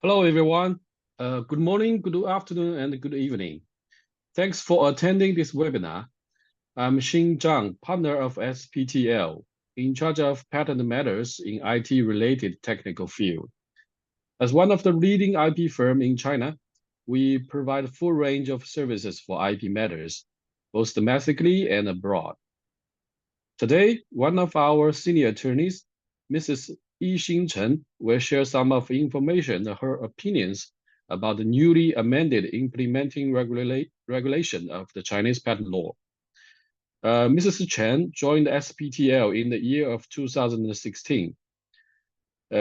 Hello, everyone. Good morning, good afternoon, and good evening. Thanks for attending this webinar. I'm Xin Zhang, partner of SPTL, in charge of patent matters in IT-related technical field. As one of the leading IP firms in China, we provide a full range of services for IP matters, both domestically and abroad. Today, one of our senior attorneys, Mrs. Yixing Chen, will share some of the information and her opinions about the newly amended implementing regulation of the Chinese patent law. Mrs. Chen joined SPTL in the year of 2016.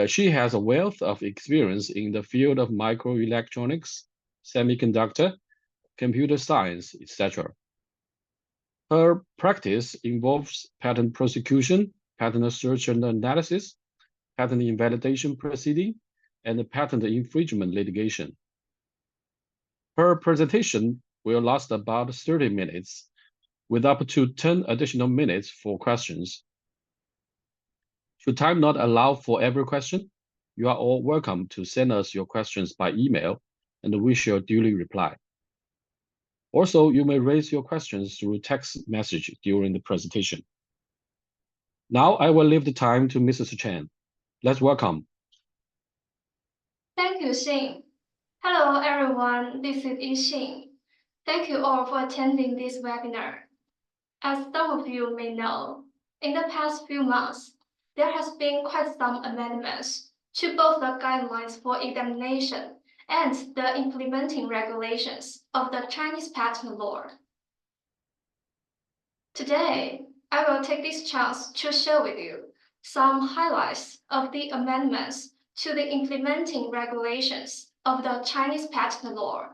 She has a wealth of experience in the field of microelectronics, semiconductor, computer science, etc. Her practice involves patent prosecution, patent search and analysis, patent invalidation proceeding, and patent infringement litigation. Her presentation will last about 30 minutes, with up to 10 additional minutes for questions. Should time not allow for every question, you are all welcome to send us your questions by email, and we shall duly reply. Also, you may raise your questions through text message during the presentation. Now I will leave the time to Mrs. Chen. Let's welcome. Thank you, Xin. Hello, everyone. This is Yixing. Thank you all for attending this webinar. As some of you may know, in the past few months, there has been quite some amendments to both the guidelines for examination and the implementing regulations of the Chinese patent law. Today, I will take this chance to share with you some highlights of the amendments to the implementing regulations of the Chinese patent law.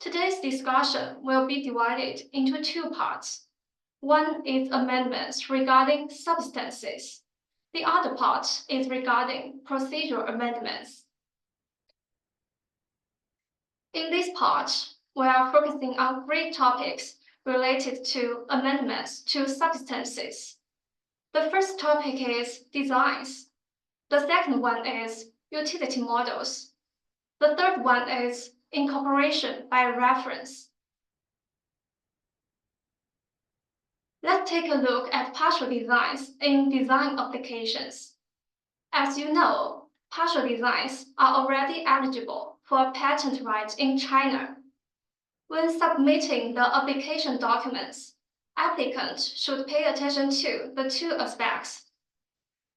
Today's discussion will be divided into two parts. One is amendments regarding substances. The other part is regarding procedural amendments. In this part, we are focusing on three topics related to amendments to substances. The first topic is designs. The second one is utility models. The third one is incorporation by reference. Let's take a look at partial designs in design applications. As you know, partial designs are already eligible for patent rights in China. When submitting the application documents, applicants should pay attention to the two aspects.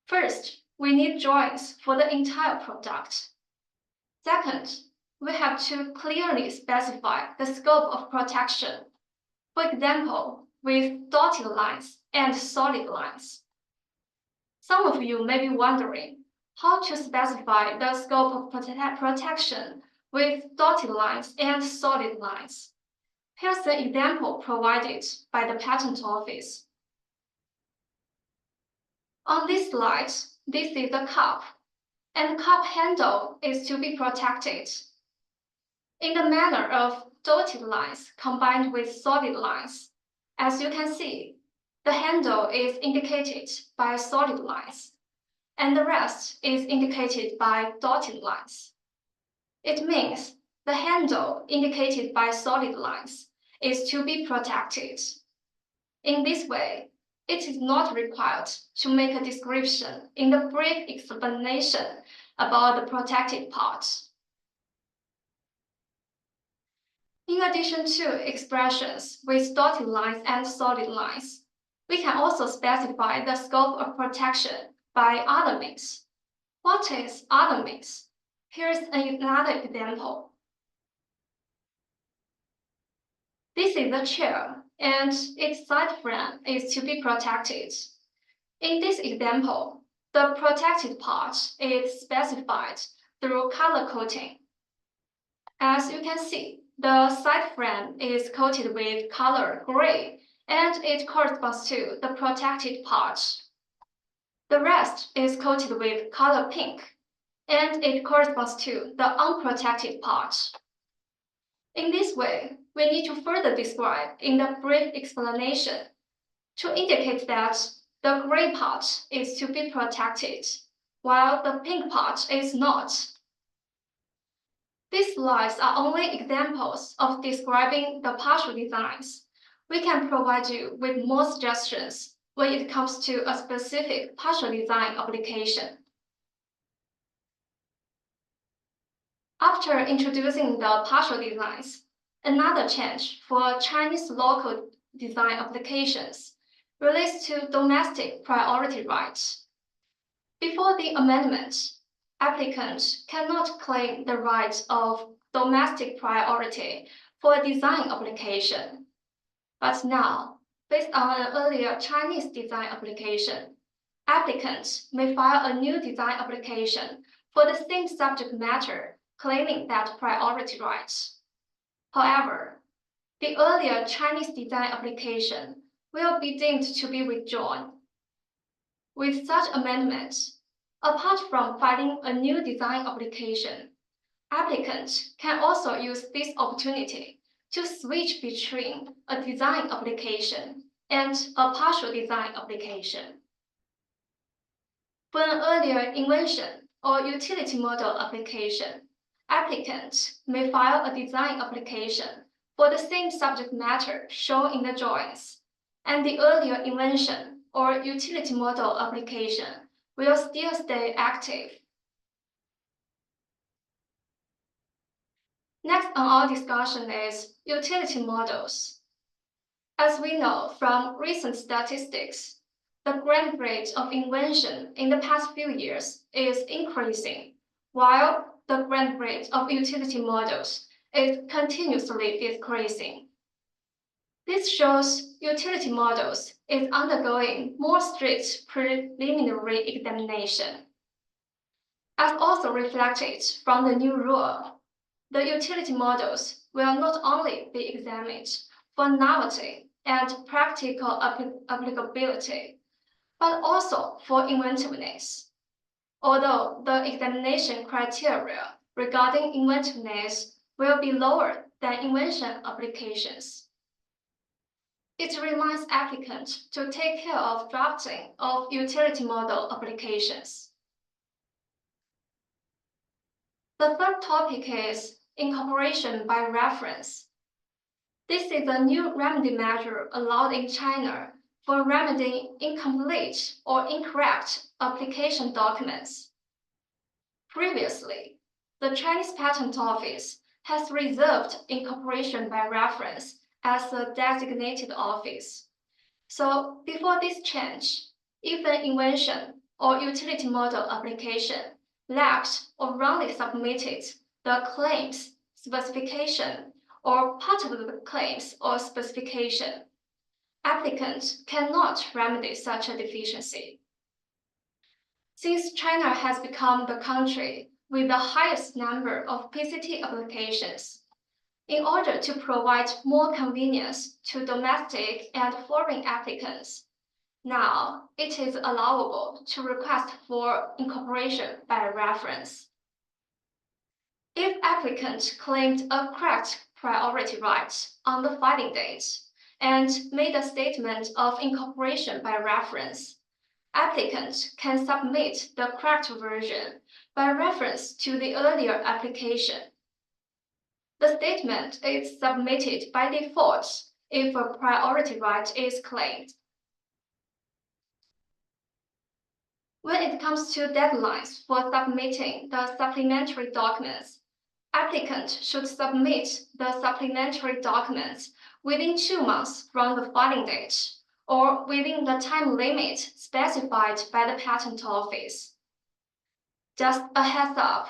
First, we need drawings for the entire product. Second, we have to clearly specify the scope of protection. For example, with dotted lines and solid lines. Some of you may be wondering how to specify the scope of protection with dotted lines and solid lines. Here's an example provided by the Patent Office. On this slide, this is the cup, and the cup handle is to be protected in the manner of dotted lines combined with solid lines. As you can see, the handle is indicated by solid lines, and the rest is indicated by dotted lines. It means the handle indicated by solid lines is to be protected. In this way, it is not required to make a description in the brief explanation about the protected part. In addition to expressions with dotted lines and solid lines, we can also specify the scope of protection by other means. What is other means? Here's another example. This is a chair, and its side frame is to be protected. In this example, the protected part is specified through color coding. As you can see, the side frame is coated with color gray, and it corresponds to the protected part. The rest is coated with color pink, and it corresponds to the unprotected part. In this way, we need to further describe in the brief explanation to indicate that the gray part is to be protected, while the pink part is not. These slides are only examples of describing the partial designs. We can provide you with more suggestions when it comes to a specific partial design application. After introducing the partial designs, another change for Chinese local design applications relates to domestic priority rights. Before the amendment, applicants cannot claim the right of domestic priority for a design application. But now, based on an earlier Chinese design application, applicants may file a new design application for the same subject matter, claiming that priority rights. However, the earlier Chinese design application will be deemed to be withdrawn. With such amendments, apart from filing a new design application, applicants can also use this opportunity to switch between a design application and a partial design application. For an earlier invention or utility model application, applicants may file a design application for the same subject matter shown in the drawings, and the earlier invention or utility model application will still stay active. Next on our discussion is utility models. As we know from recent statistics, the grant rate of invention in the past few years is increasing, while the grant rate of utility models is continuously decreasing. This shows utility models is undergoing more strict preliminary examination. As also reflected from the new rule, the utility models will not only be examined for novelty and practical applicability, but also for inventiveness. Although the examination criteria regarding inventiveness will be lower than invention applications. It reminds applicants to take care of drafting of utility model applications. The third topic is incorporation by reference. This is a new remedy measure allowed in China for remedying incomplete or incorrect application documents. Previously, the Chinese Patent Office has reserved incorporation by reference as a designated office. So before this change, if an invention or utility model application lacked or wrongly submitted the claims, specification, or part of the claims or specification, applicants cannot remedy such a deficiency. Since China has become the country with the highest number of PCT applications, in order to provide more convenience to domestic and foreign applicants, now it is allowable to request for incorporation by reference. If applicant claimed a correct priority right on the filing date and made a statement of incorporation by reference, applicant can submit the correct version by reference to the earlier application. The statement is submitted by default if a priority right is claimed. When it comes to deadlines for submitting the supplementary documents, applicant should submit the supplementary documents within 2 months from the filing date or within the time limit specified by the Patent Office. Just a heads up,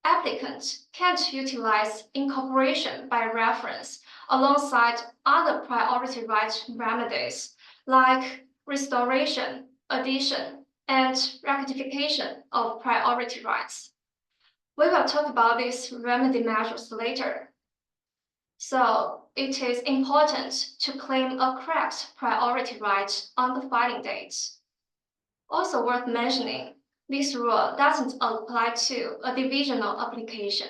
applicants can't utilize incorporation by reference alongside other priority right remedies like restoration, addition, and rectification of priority rights. We will talk about these remedy measures later. So it is important to claim a correct priority right on the filing date. Also worth mentioning, this rule doesn't apply to a divisional application.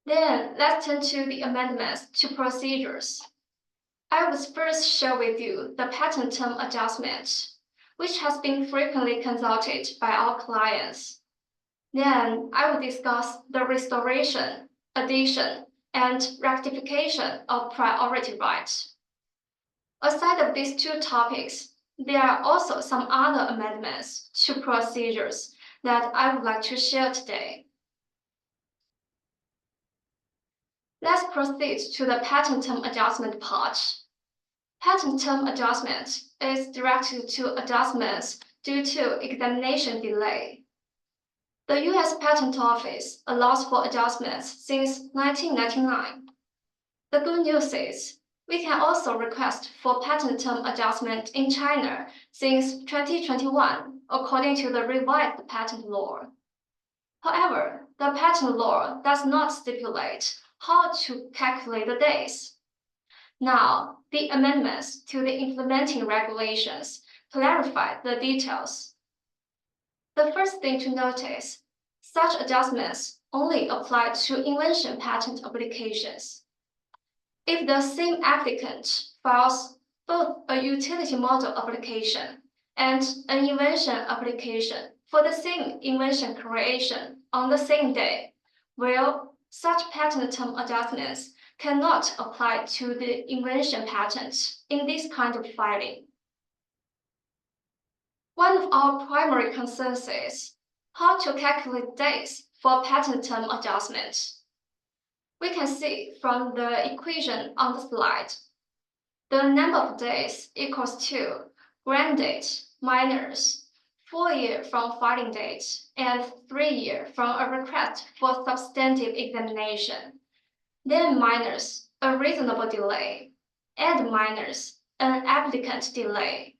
Then let's turn to the amendments to procedures. I will first share with you the patent term adjustment, which has been frequently consulted by our clients. Then I will discuss the restoration, addition, and rectification of priority rights. Aside of these two topics, there are also some other amendments to procedures that I would like to share today. Let's proceed to the patent term adjustment part. Patent term adjustment is directed to adjustments due to examination delay. The U.S. Patent Office allows for adjustments since 1999. The good news is we can also request for patent term adjustment in China since 2021, according to the revised patent law. However, the patent law does not stipulate how to calculate the days. Now, the amendments to the implementing regulations clarify the details. The first thing to notice, such adjustments only apply to invention patent applications. If the same applicant files both a utility model application and an invention application for the same invention creation on the same day, well, such patent term adjustments cannot apply to the invention patent in this kind of filing. One of our primary concerns is how to calculate days for patent term adjustment. We can see from the equation on the slide, the number of days equals to grant date minus 4 years from filing date and 3 years from a request for substantive examination, then minus a reasonable delay, and minus an applicant delay.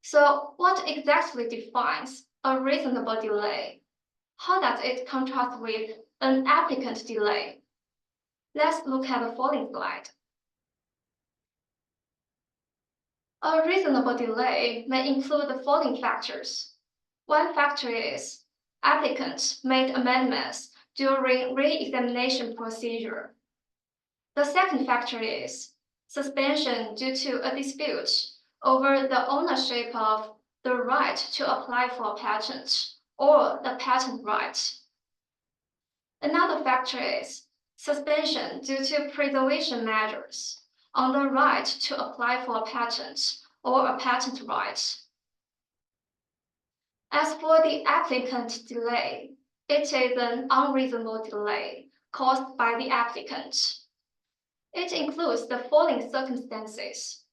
So what exactly defines a reasonable delay? How does it contrast with an applicant delay? Let's look at the following slide. A reasonable delay may include the following factors. One factor is applicant made amendments during re-examination procedure. The second factor is suspension due to a dispute over the ownership of the right to apply for a patent or the patent right. Another factor is suspension due to preservation measures on the right to apply for a patent or a patent right. As for the applicant delay, it is an unreasonable delay caused by the applicant. It includes the following circumstances.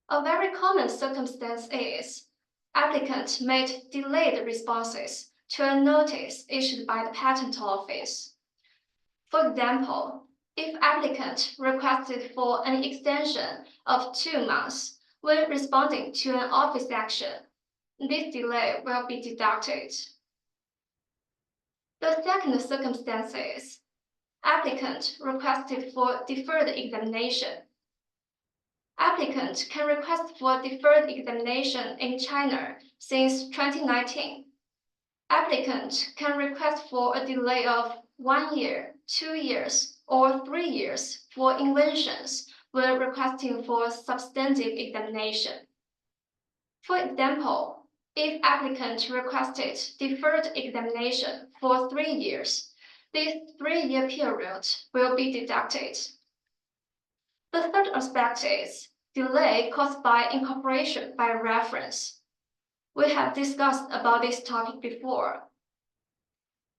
A very common circumstance is applicant made delayed responses to a notice issued by the Patent Office. For example, if applicant requested for an extension of 2 months when responding to an office action, this delay will be deducted. The second circumstance is applicant requested for deferred examination. Applicant can request for deferred examination in China since 2019. Applicant can request for a delay of 1 year, 2 years, or 3 years for inventions when requesting for substantive examination. For example, if applicant requested deferred examination for 3 years, this 3-year period will be deducted. The third aspect is delay caused by incorporation by reference. We have discussed about this topic before.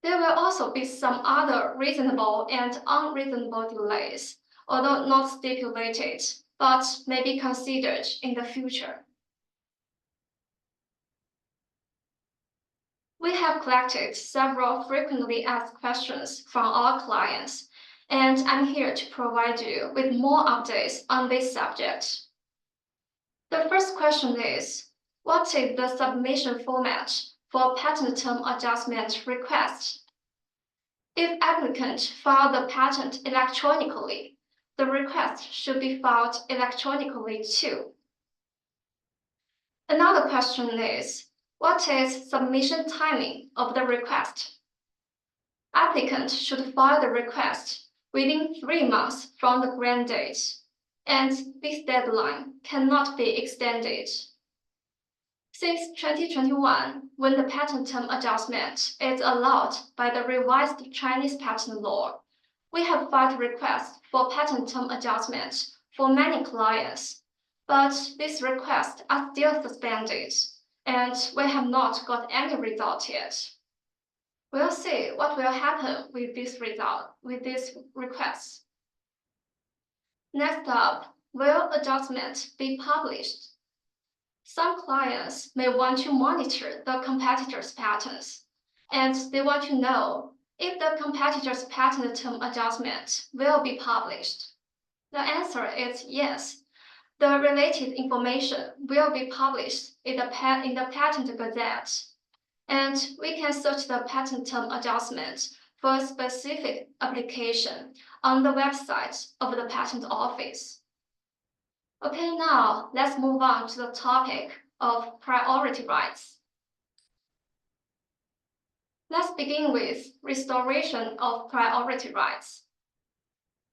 There will also be some other reasonable and unreasonable delays, although not stipulated, but may be considered in the future. We have collected several frequently asked questions from our clients, and I'm here to provide you with more updates on this subject. The first question is, what is the submission format for patent term adjustment request? If applicant filed the patent electronically, the request should be filed electronically too. Another question is, what is submission timing of the request? Applicant should file the request within 3 months from the grant date, and this deadline cannot be extended. Since 2021, when the patent term adjustment is allowed by the revised Chinese patent law, we have filed requests for patent term adjustment for many clients, but these requests are still suspended, and we have not got any result yet. We'll see what will happen with these requests. Next up, will adjustment be published? Some clients may want to monitor the competitor's patents, and they want to know if the competitor's patent term adjustment will be published. The answer is yes. The related information will be published in the Patent Gazette, and we can search the patent term adjustment for a specific application on the website of the Patent Office. Okay, now let's move on to the topic of priority rights. Let's begin with restoration of priority rights.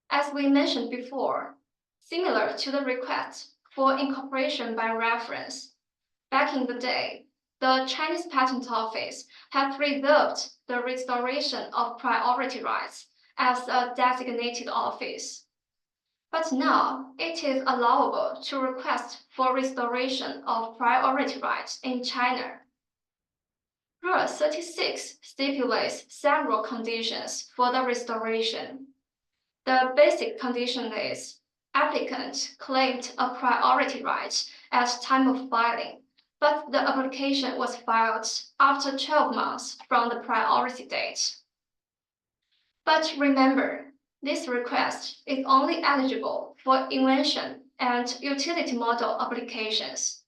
As we mentioned before, similar to the request for incorporation by reference, back in the day, the Chinese Patent Office had reserved the restoration of priority rights as a designated office. But now it is allowable to request for restoration of priority rights in China. Rule 36 stipulates several conditions for the restoration. The basic condition is applicant claimed a priority right at time of filing, but the application was filed after 12 months from the priority date. But remember, this request is only eligible for invention and utility model applications.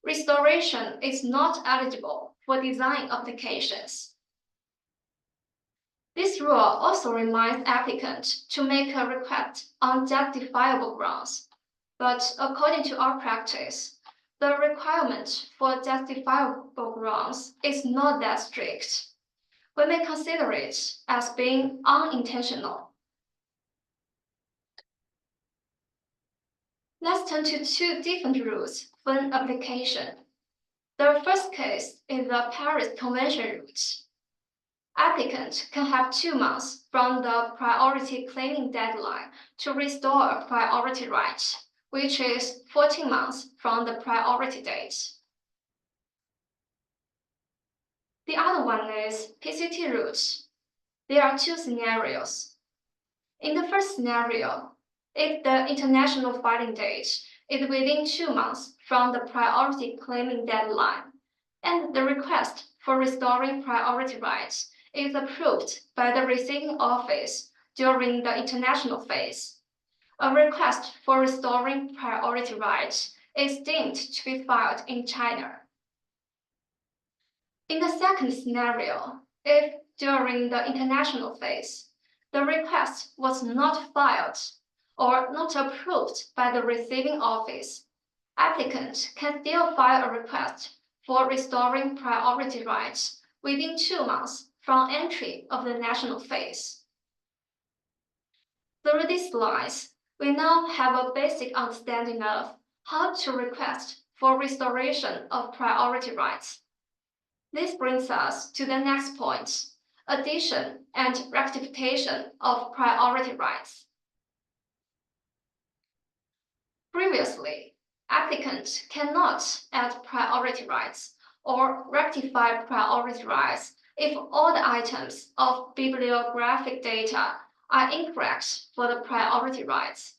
Restoration is not eligible for design applications. This rule also reminds applicants to make a request on justifiable grounds, but according to our practice, the requirement for justifiable grounds is not that strict. We may consider it as being unintentional. Let's turn to two different rules for an application. The first case is the Paris Convention route. Applicant can have 2 months from the priority claiming deadline to restore a priority right, which is 14 months from the priority date. The other one is PCT route. There are 2 scenarios. In the first scenario, if the international filing date is within 2 months from the priority claiming deadline, and the request for restoring priority rights is approved by the receiving office during the international phase, a request for restoring priority rights is deemed to be filed in China. In the second scenario, if during the international phase, the request was not filed or not approved by the receiving office, applicant can still file a request for restoring priority rights within 2 months from entry of the national phase. Through these slides, we now have a basic understanding of how to request for restoration of priority rights. This brings us to the next point, addition and rectification of priority rights. Previously, applicant cannot add priority rights or rectify priority rights if all the items of bibliographic data are incorrect for the priority rights.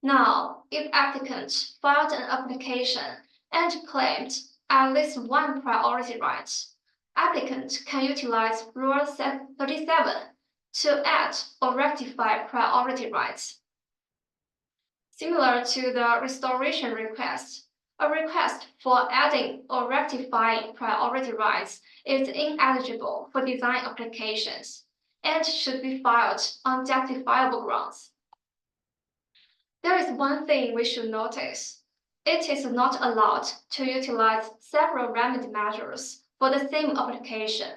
Now, if applicant filed an application and claimed at least one priority right, applicant can utilize Rule 37 to add or rectify priority rights. Similar to the restoration request, a request for adding or rectifying priority rights is ineligible for design applications and should be filed on justifiable grounds. There is one thing we should notice. It is not allowed to utilize several remedy measures for the same application.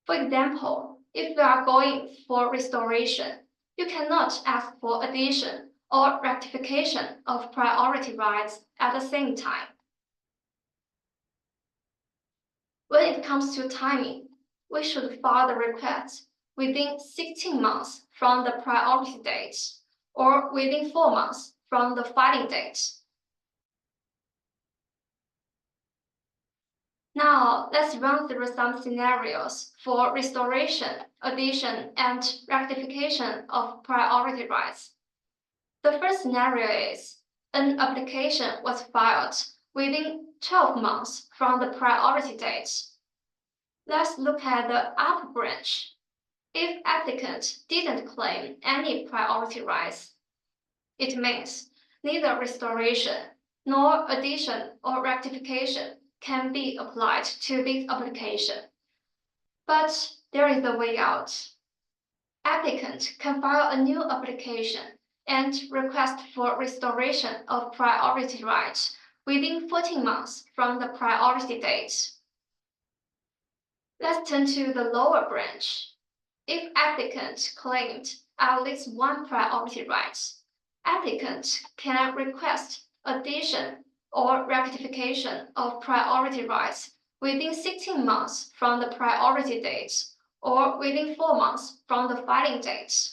For example, if you are going for restoration, you cannot ask for addition or rectification of priority rights at the same time. When it comes to timing, we should file the request within 16 months from the priority date or within 4 months from the filing date. Now, let's run through some scenarios for restoration, addition, and rectification of priority rights. The first scenario is an application was filed within 12 months from the priority date. Let's look at the upper branch. If applicant didn't claim any priority rights, it means neither restoration nor addition or rectification can be applied to this application. But there is a way out. Applicant can file a new application and request for restoration of priority rights within 14 months from the priority date. Let's turn to the lower branch. If applicant claimed at least one priority right, applicant can request addition or rectification of priority rights within 16 months from the priority date or within 4 months from the filing date.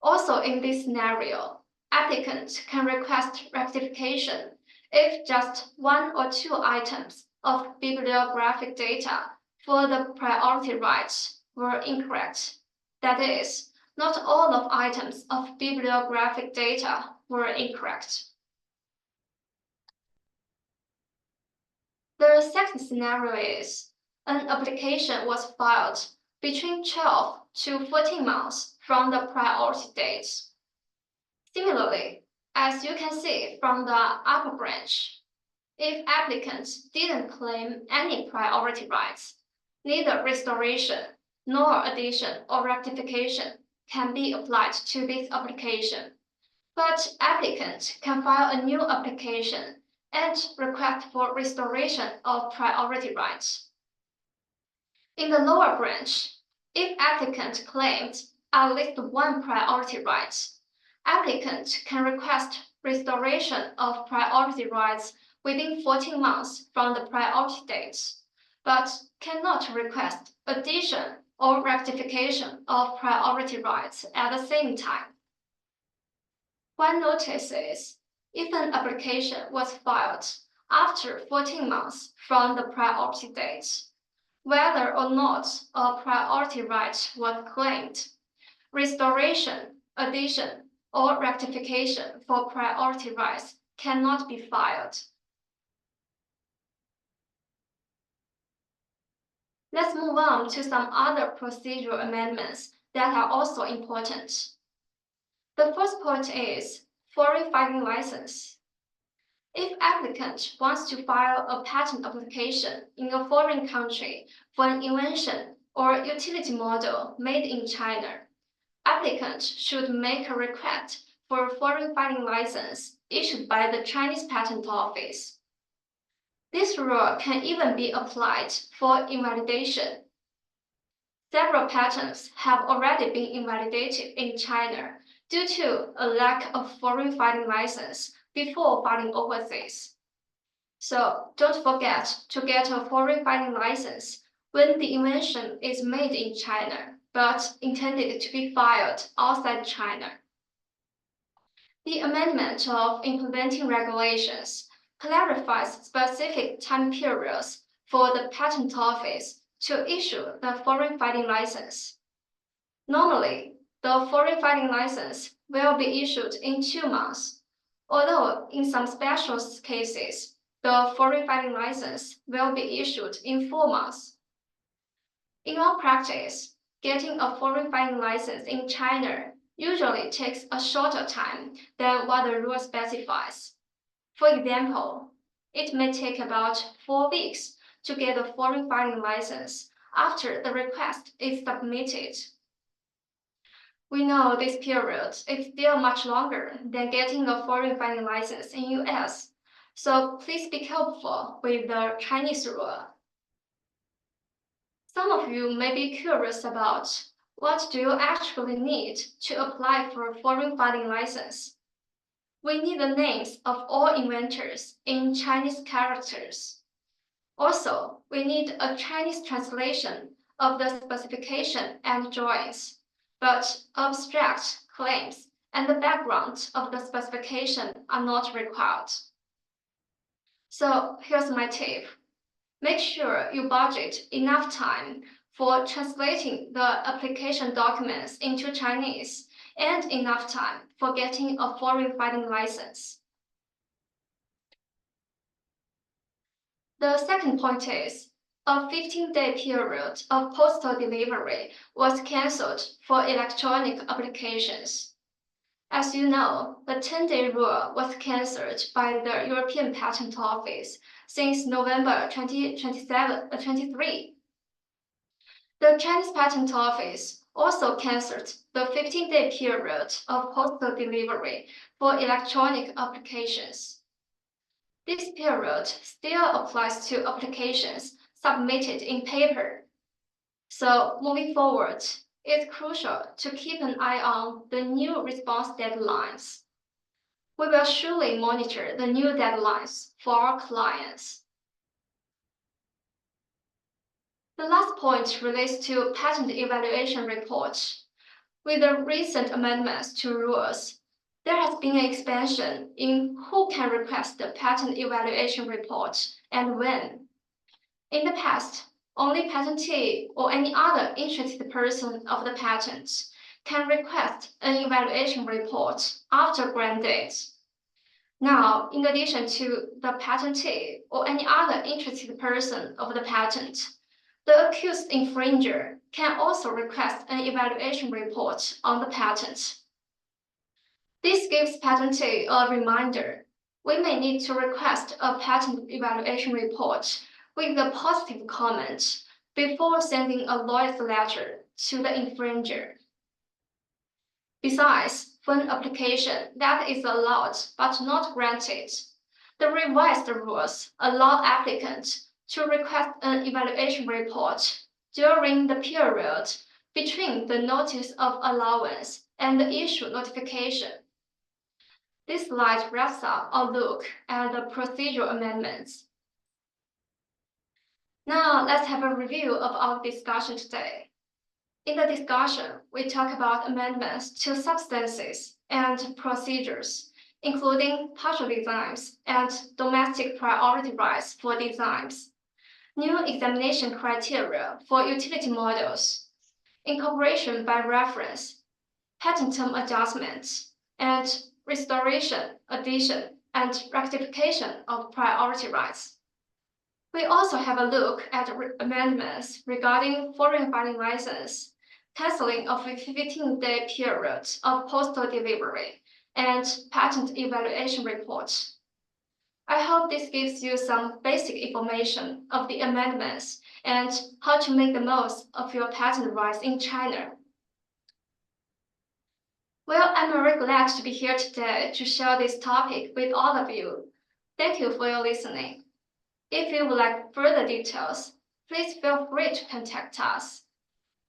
Also in this scenario, applicant can request rectification if just 1 or 2 items of bibliographic data for the priority rights were incorrect. That is, not all of items of bibliographic data were incorrect. The second scenario is an application was filed between 12 to 14 months from the priority date. Similarly, as you can see from the upper branch, if applicants didn't claim any priority rights, neither restoration nor addition or rectification can be applied to this application. But applicant can file a new application and request for restoration of priority rights. In the lower branch, if applicant claimed at least one priority right, applicant can request restoration of priority rights within 14 months from the priority date, but cannot request addition or rectification of priority rights at the same time. One notice is, if an application was filed after 14 months from the priority date, whether or not a priority right was claimed, restoration, addition, or rectification for priority rights cannot be filed. Let's move on to some other procedural amendments that are also important. The first point is foreign filing license. If applicant wants to file a patent application in a foreign country for an invention or utility model made in China, applicant should make a request for a foreign filing license issued by the Chinese Patent Office. This rule can even be applied for invalidation. Several patents have already been invalidated in China due to a lack of foreign filing license before filing overseas. So don't forget to get a foreign filing license when the invention is made in China but intended to be filed outside China. The amendment of implementing regulations clarifies specific time periods for the Patent Office to issue the foreign filing license. Normally, the foreign filing license will be issued in 2 months, although in some special cases, the foreign filing license will be issued in 4 months. In our practice, getting a foreign filing license in China usually takes a shorter time than what the rule specifies. For example, it may take about 4 weeks to get a foreign filing license after the request is submitted. We know this period is still much longer than getting a foreign filing license in US, so please be careful with the Chinese rule. Some of you may be curious about what do you actually need to apply for a foreign filing license. We need the names of all inventors in Chinese characters. Also, we need a Chinese translation of the specification and drawings, but abstract claims and the background of the specification are not required. So here's my tip. Make sure you budget enough time for translating the application documents into Chinese and enough time for getting a foreign filing license. The second point is, a 15-day period of postal delivery was cancelled for electronic applications. As you know, the 10-day rule was cancelled by the European Patent Office since November 2023. The Chinese Patent Office also cancelled the 15-day period of postal delivery for electronic applications. This period still applies to applications submitted in paper. So moving forward, it's crucial to keep an eye on the new response deadlines. We will surely monitor the new deadlines for our clients. The last point relates to patent evaluation reports. With the recent amendments to rules, there has been an expansion in who can request the patent evaluation report and when. In the past, only patentee or any other interested person of the patent can request an evaluation report after grant date. Now, in addition to the patentee or any other interested person of the patent, the accused infringer can also request an evaluation report on the patent. This gives patentee a reminder. We may need to request a patent evaluation report with a positive comment before sending a lawyer's letter to the infringer. Besides, for an application that is allowed but not granted, the revised rules allow applicants to request an evaluation report during the period between the notice of allowance and the issue notification. This slide wraps up our look at the procedural amendments. Now let's have a review of our discussion today. In the discussion, we talk about amendments to substances and procedures, including partial designs and domestic priority rights for designs, new examination criteria for utility models, incorporation by reference, patent term adjustments, and restoration, addition, and rectification of priority rights. We also have a look at amendments regarding foreign filing license, cancelling of a 15-day period of postal delivery, and patent evaluation reports. I hope this gives you some basic information of the amendments and how to make the most of your patent rights in China. Well, I'm very glad to be here today to share this topic with all of you. Thank you for your listening. If you would like further details, please feel free to contact us.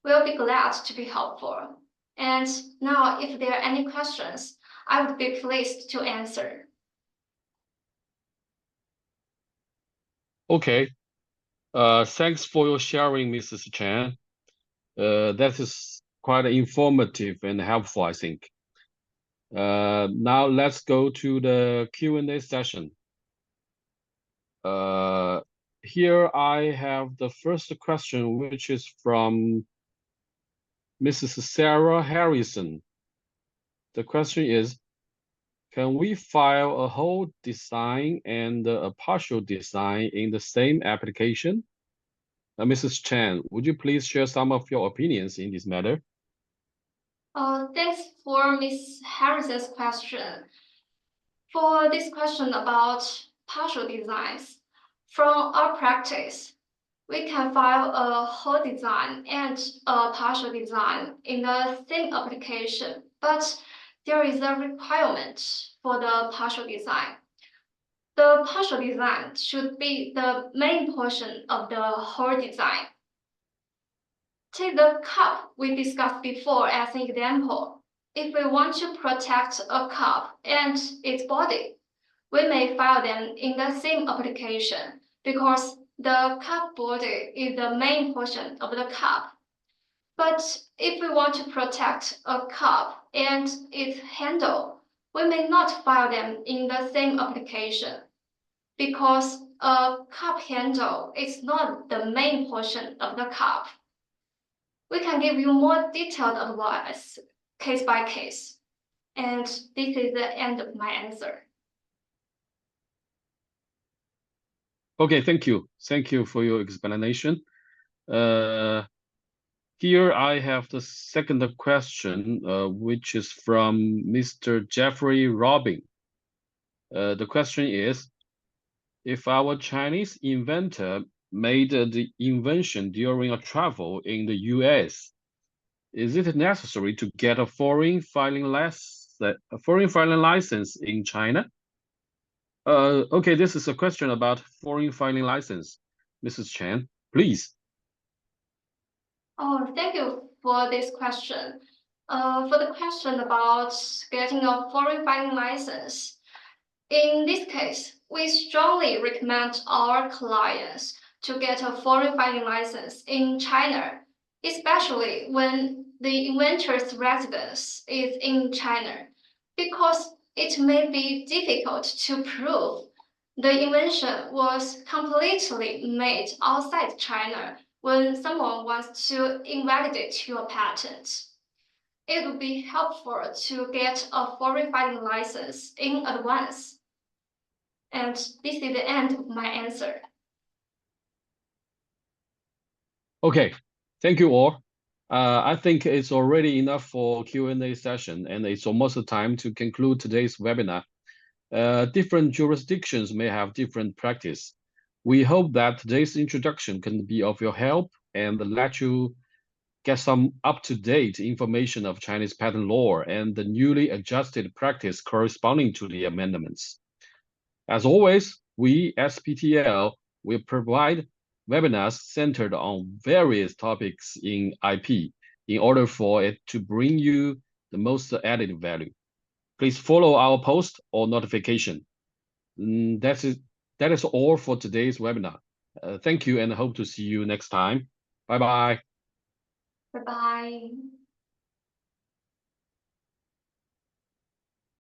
We'll be glad to be helpful. And now, if there are any questions, I would be pleased to answer. Okay. Thanks for your sharing, Mrs. Chen. That is quite informative and helpful, I think. Now let's go to the Q&A session. Here I have the first question, which is from Mrs. Sarah Harrison. The question is, can we file a whole design and a partial design in the same application? Mrs. Chen, would you please share some of your opinions in this matter? Thanks for Ms. Harrison's question. For this question about partial designs, from our practice, we can file a whole design and a partial design in the same application, but there is a requirement for the partial design. The partial design should be the main portion of the whole design. Take the cup we discussed before as an example. If we want to protect a cup and its body, we may file them in the same application because the cup body is the main portion of the cup. But if we want to protect a cup and its handle, we may not file them in the same application, because a cup handle is not the main portion of the cup. We can give you more detailed advice case by case. And this is the end of my answer. Okay, thank you. Thank you for your explanation. Here I have the second question, which is from Mr. Jeffrey Robin. The question is, if our Chinese inventor made the invention during a travel in the US, is it necessary to get a foreign filing license in China? Okay, this is a question about foreign filing license. Mrs. Chen, please. Oh, thank you for this question. For the question about getting a foreign filing license, in this case, we strongly recommend our clients to get a foreign filing license in China, especially when the inventor's residence is in China, because it may be difficult to prove the invention was completely made outside China when someone wants to invalidate your patent. It would be helpful to get a foreign filing license in advance. And this is the end of my answer. Okay, thank you all. I think it's already enough for Q&A session, and it's almost time to conclude today's webinar. Different jurisdictions may have different practice. We hope that today's introduction can be of your help and let you get some up-to-date information of Chinese patent law and the newly adjusted practice corresponding to the amendments. As always, we, SPTL, will provide webinars centered on various topics in IP in order for it to bring you the most added value. Please follow our post or notification. That is all for today's webinar. Thank you and hope to see you next time. Bye-bye. Bye-bye.